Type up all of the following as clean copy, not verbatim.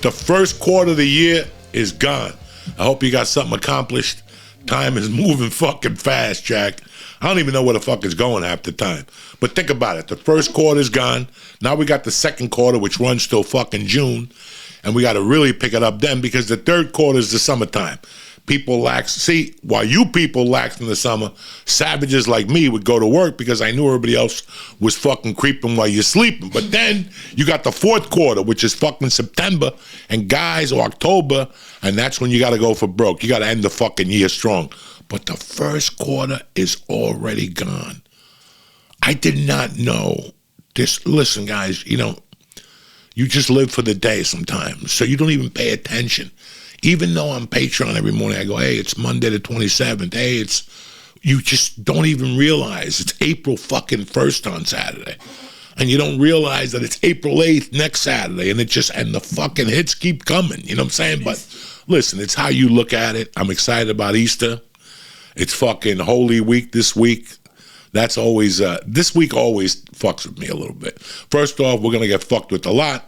The first quarter of the year is gone. I hope you got something accomplished. Time is moving fucking fast, Jack. I don't even know where the fuck is going half the time. But think about it. The first quarter's gone. Now we got the second quarter, which runs till fucking June. And we got to really pick it up then because the third quarter is the summertime. People lax. See, while you people laxed in the summer, savages like me would go to work because I knew everybody else was fucking creeping while you're sleeping. But then you got the fourth quarter, which is fucking September, and guys, or October, and that's when you got to go for broke. You got to end the fucking year strong. But the first quarter is already gone. I did not know this. Listen, guys, you know, you just live for the day sometimes, so you don't even pay attention. Even though on Patreon every morning I go, hey, it's Monday the 27th. Hey, you just don't even realize it's April fucking 1st on Saturday. And you don't realize that it's April 8th next Saturday. And the fucking hits keep coming. You know what I'm saying? But listen, it's how you look at it. I'm excited about Easter. It's fucking Holy Week this week. That's always, this week always fucks with me a little bit. First off, we're going to get fucked with a lot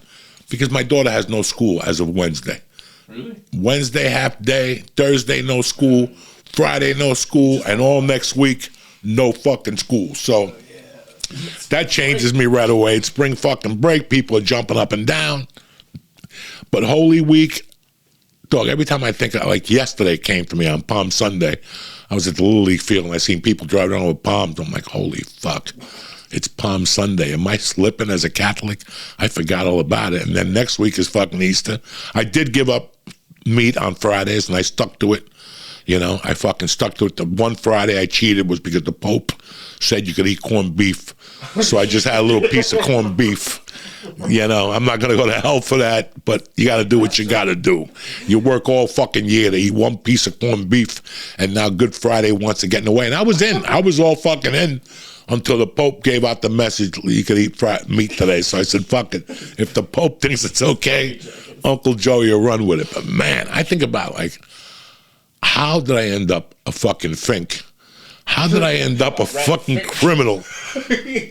because my daughter has no school as of Wednesday. Really? Wednesday half day, Thursday no school, Friday no school, and all next week no fucking school. So that changes me right away. It's spring fucking break. People are jumping up and down. But Holy Week, dog, every time I think, like yesterday came to me on Palm Sunday, I was at the Little League field and I seen people driving around with palms. I'm like, holy fuck. It's Palm Sunday. Am I slipping as a Catholic? I forgot all about it. And then next week is fucking Easter. I did give up meat on Fridays, and I stuck to it. You know, I fucking stuck to it. The one Friday I cheated was because the Pope said you could eat corned beef. So I just had a little piece of corned beef. You know, I'm not going to go to hell for that, but you got to do what you got to do. You work all fucking year to eat one piece of corned beef, and now Good Friday wants to get in the way. And I was in. I was all fucking in. Until the Pope gave out the message, you could eat meat today. So I said, fuck it. If the Pope thinks it's okay, Uncle Joey will run with it. But man, I think about like, how did I end up a fucking fink? How did I end up a fucking criminal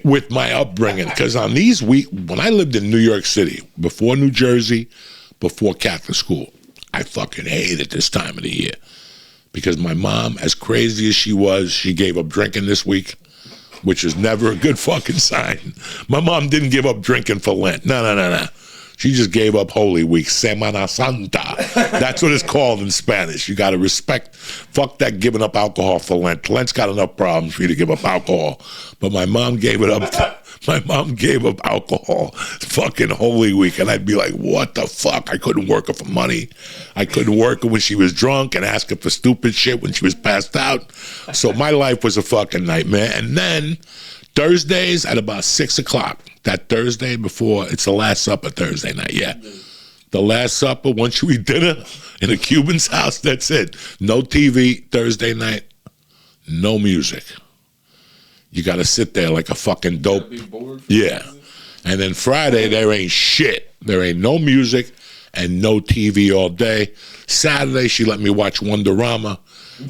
with my upbringing? Because on these weeks, when I lived in New York City, before New Jersey, before Catholic school, I fucking hated this time of the year. Because my mom, as crazy as she was, she gave up drinking this week, which is never a good fucking sign. My mom didn't give up drinking for Lent. No. She just gave up Holy Week, Semana Santa. That's what it's called in Spanish. You got to respect, fuck that giving up alcohol for Lent. Lent's got enough problems for you to give up alcohol. But my mom gave it up. My mom gave up alcohol fucking Holy Week. And I'd be like, what the fuck? I couldn't work her for money. I couldn't work her when she was drunk and ask her for stupid shit when she was passed out. So my life was a fucking nightmare. And then Thursdays at about 6 o'clock, that Thursday before, it's the Last Supper Thursday night, yeah. The Last Supper, once you eat dinner in a Cuban's house, that's it. No TV Thursday night, no music. You got to sit there like a fucking dope. Yeah. And then Friday, there ain't shit. There ain't no music and no TV all day. Saturday, she let me watch Wonderama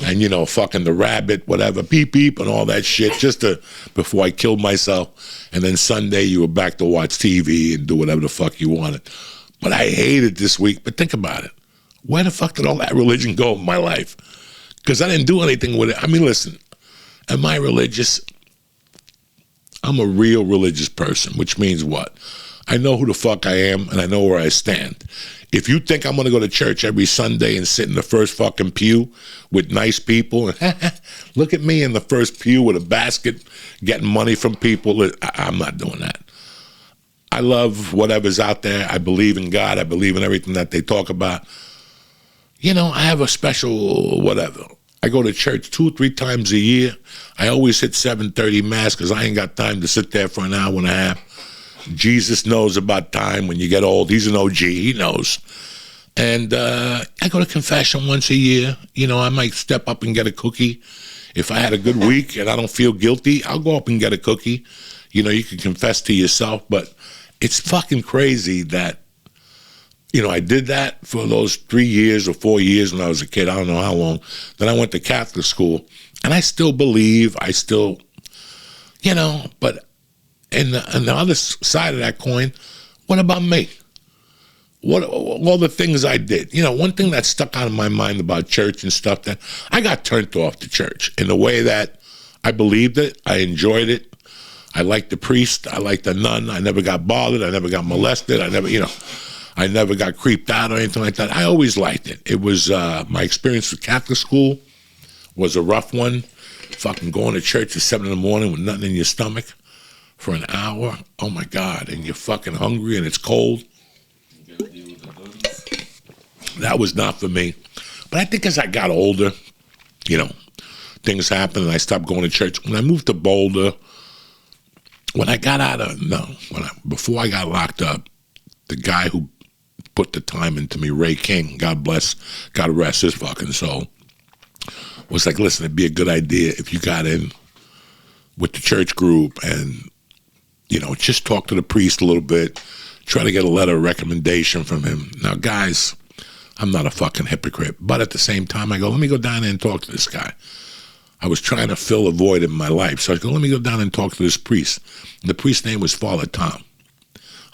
and, you know, fucking The Rabbit, whatever, beep, beep, and all that shit, before I killed myself. And then Sunday, you were back to watch TV and do whatever the fuck you wanted. But I hated this week. But think about it. Where the fuck did all that religion go in my life? Because I didn't do anything with it. I mean, listen, am I religious? I'm a real religious person, which means what? I know who the fuck I am, and I know where I stand. If you think I'm going to go to church every Sunday and sit in the first fucking pew with nice people, and look at me in the first pew with a basket getting money from people, I'm not doing that. I love whatever's out there. I believe in God. I believe in everything that they talk about. You know, I have a special whatever. I go to church 2 or 3 times a year. I always hit 7:30 Mass because I ain't got time to sit there for an hour and a half. Jesus knows about time when you get old. He's an OG. He knows. And I go to confession once a year. You know, I might step up and get a cookie. If I had a good week and I don't feel guilty, I'll go up and get a cookie. You know, you can confess to yourself. But it's fucking crazy that, you know, I did that for those 3 years or 4 years when I was a kid. I don't know how long. Then I went to Catholic school. And I still believe. You know, but... And on the other side of that coin, what about me? what all the things I did. You know, one thing that stuck out of my mind about church and stuff, that I got turned off to church in a way that I believed it, I enjoyed it. I liked the priest, I liked the nun. I never got bothered, I never got molested, I never got creeped out or anything like that. I always liked it. It was my experience with Catholic school was a rough one. Fucking going to church at 7 a.m. with nothing in your stomach for an hour. Oh my God! And you're fucking hungry and it's cold. That was not for me. But I think as I got older, you know, things happened and I stopped going to church. When I moved to Boulder, before I got locked up, the guy who put the time into me, Ray King, God rest his fucking soul, was like, listen, it'd be a good idea if you got in with the church group and, you know, just talk to the priest a little bit, try to get a letter of recommendation from him. Now, guys, I'm not a fucking hypocrite, but at the same time, I go, let me go down there and talk to this guy. I was trying to fill a void in my life, so I go, let me go down and talk to this priest. And the priest's name was Father Tom.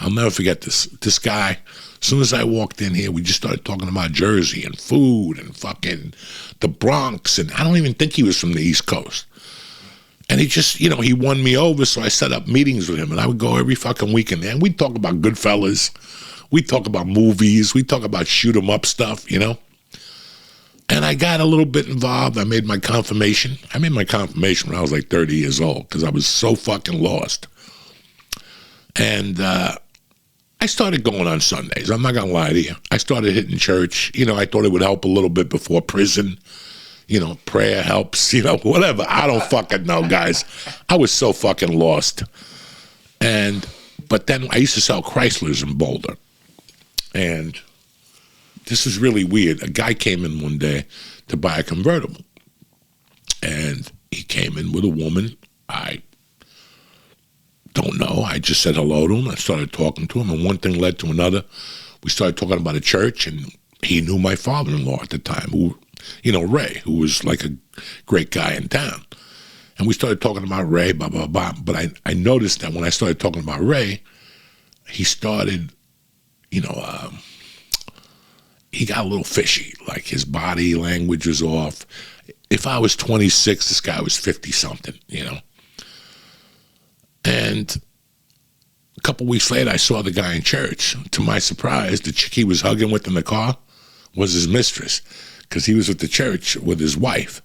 I'll never forget this. This guy, as soon as I walked in here, we just started talking about Jersey and food and fucking the Bronx, and I don't even think he was from the East Coast. And he just, you know, he won me over, so I set up meetings with him, and I would go every fucking weekend there, and we'd talk about Goodfellas, we'd talk about movies, we'd talk about shoot-em-up stuff, you know? And I got a little bit involved. I made my confirmation. I made my confirmation when I was like 30 years old because I was so fucking lost. And I started going on Sundays. I'm not going to lie to you. I started hitting church. You know, I thought it would help a little bit before prison. You know, prayer helps, you know, whatever. I don't fucking know, guys. I was so fucking lost. But then I used to sell Chryslers in Boulder. And this is really weird. A guy came in one day to buy a convertible. And he came in with a woman. I don't know. I just said hello to him. I started talking to him, and one thing led to another. We started talking about a church, and he knew my father-in-law at the time, who, you know, Ray, who was like a great guy in town. And we started talking about Ray, blah, blah, blah. But I noticed that when I started talking about Ray, he started, you know, he got a little fishy. Like his body language was off. If I was 26, this guy was 50-something, you know. And a couple weeks later, I saw the guy in church. To my surprise, the chick he was hugging with in the car was his mistress, because he was at the church with his wife.